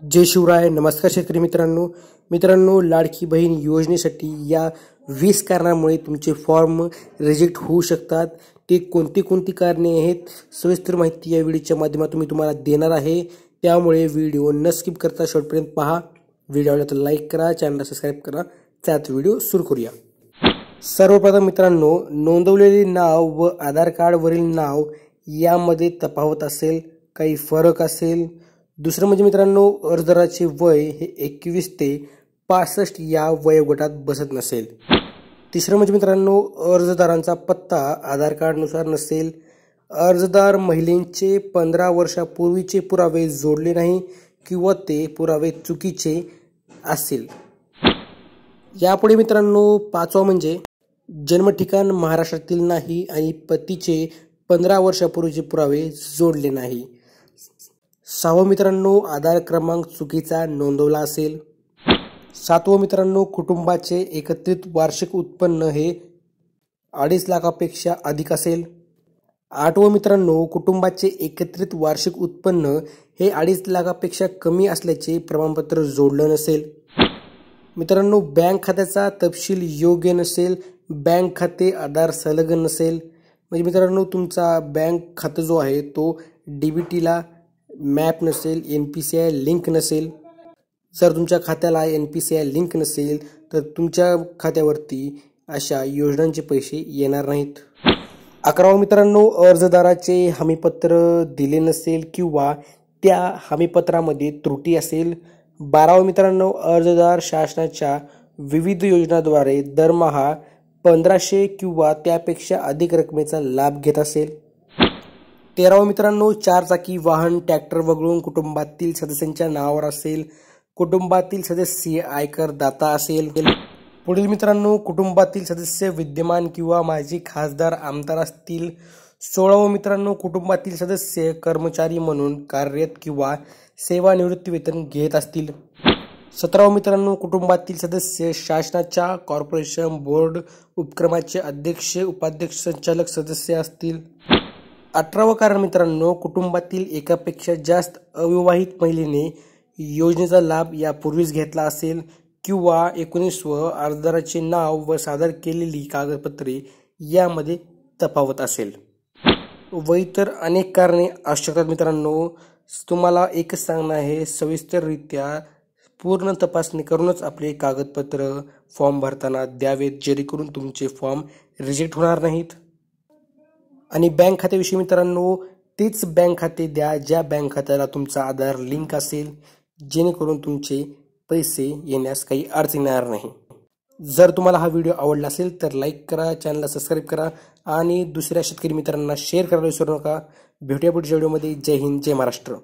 जय शिवराय. नमस्कार शेतकरी मित्रांनो, लाडकी बहीण योजनेसाठी या 20 कारणामुळे तुमचे फॉर्म रिजेक्ट होऊ शकतात. ते कोणती कारणे आहेत सविस्तर माहिती या व्हिडिओच्या माध्यमातून मी तुम्हाला देणार आहे. त्यामुळे व्हिडिओ न स्किप करता शेवटपर्यंत पहा. व्हिडिओ आवडला तर लाईक करा, चॅनलला सबस्क्राईब करा. त्यात व्हिडिओ सुरू करूया. सर्वप्रथम मित्रांनो, नोंदवलेले नाव व आधार कार्डवरील नाव यामध्ये तफावत असेल, काही फरक असेल. दुसरं म्हणजे मित्रांनो, अर्जदाराचे वय हे 21 ते 65 या वयोगटात बसत नसेल. तिसरं म्हणजे मित्रांनो, अर्जदारांचा पत्ता आधार कार्डनुसार नसेल. अर्जदार महिलेचे 15 वर्षापूर्वीचे पुरावे जोडले नाही किंवा ते पुरावे चुकीचे असेल. यापुढे मित्रांनो, पाचवा म्हणजे जन्म ठिकाण महाराष्ट्रातील नाही आणि पतीचे 15 वर्षापूर्वीचे पुरावे जोडले नाही. सहावं मित्रांनो, आधार क्रमांक चुकीचा नोंदवला असेल. सातवं मित्रांनो, कुटुंबाचे एकत्रित वार्षिक उत्पन्न हे 2.5 लाखापेक्षा अधिक असेल. आठवं मित्रांनो, कुटुंबाचे एकत्रित वार्षिक उत्पन्न हे 2.5 लाखापेक्षा कमी असल्याचे प्रमाणपत्र जोडलं नसेल. मित्रांनो, बँक खात्याचा तपशील योग्य नसेल, बँक खाते आधार संलग्न नसेल. म्हणजे मित्रांनो, तुमचा बँक खातं जो आहे तो DBTला मॅप नसेल, NPCI लिंक नसेल. जर तुमच्या खात्याला NPCI लिंक नसेल तर तुमच्या खात्यावरती अशा योजनांचे पैसे येणार नाहीत. 11वं मित्रांनो, अर्जदाराचे हमीपत्र दिले नसेल किंवा त्या हमीपत्रामध्ये त्रुटी असेल. 12वं मित्रांनो, अर्जदार शासनाच्या विविध योजनांद्वारे दरमहा 1500 किंवा त्यापेक्षा अधिक रकमेचा लाभ घेत असेल. 13वं मित्रांनो, 4 चाकी वाहन ट्रॅक्टर वगळून कुटुंबातील सदस्यांच्या नावावर असेल. कुटुंबातील सदस्य आयकर दाता असेल. पुढील मित्रांनो, कुटुंबातील सदस्य विद्यमान किंवा माजी खासदार आमदार असतील. 16वं मित्रांनो, कुटुंबातील सदस्य कर्मचारी म्हणून कार्यरत किंवा सेवानिवृत्ती वेतन घेत असतील. 17वं मित्रांनो, कुटुंबातील सदस्य शासनाच्या कॉर्पोरेशन बोर्ड उपक्रमाचे अध्यक्ष, उपाध्यक्ष, संचालक सदस्य असतील. 18वं कारण मित्रांनो, कुटुंबातील एकापेक्षा जास्त अविवाहित महिलेने योजनेचा लाभ यापूर्वीच घेतला असेल किंवा 19वं, अर्जदाराचे नाव व सादर केलेली कागदपत्रे यामध्ये तफावत असेल व इतर अनेक कारणे असू शकतात. मित्रांनो, तुम्हाला एकच सांगणं आहे, सविस्तररित्या पूर्ण तपासणी करूनच आपले कागदपत्र फॉर्म भरताना द्यावेत, जेणेकरून तुमचे फॉर्म रिजेक्ट होणार नाहीत. आणि बँक खात्याविषयी मित्रांनो, तेच बँक खाते द्या ज्या बँक खात्याला तुमचा आधार लिंक असेल, जेणेकरून तुमचे पैसे येण्यास काही अडचण येणार नाही. जर तुम्हाला हा व्हिडिओ आवडला असेल तर लाईक करा, चॅनलला सबस्क्राईब करा आणि दुसऱ्या शेतकरी मित्रांना शेअर करायला विसरू नका. भेटूया पुढच्या व्हिडिओमध्ये. जय हिंद, जय महाराष्ट्र.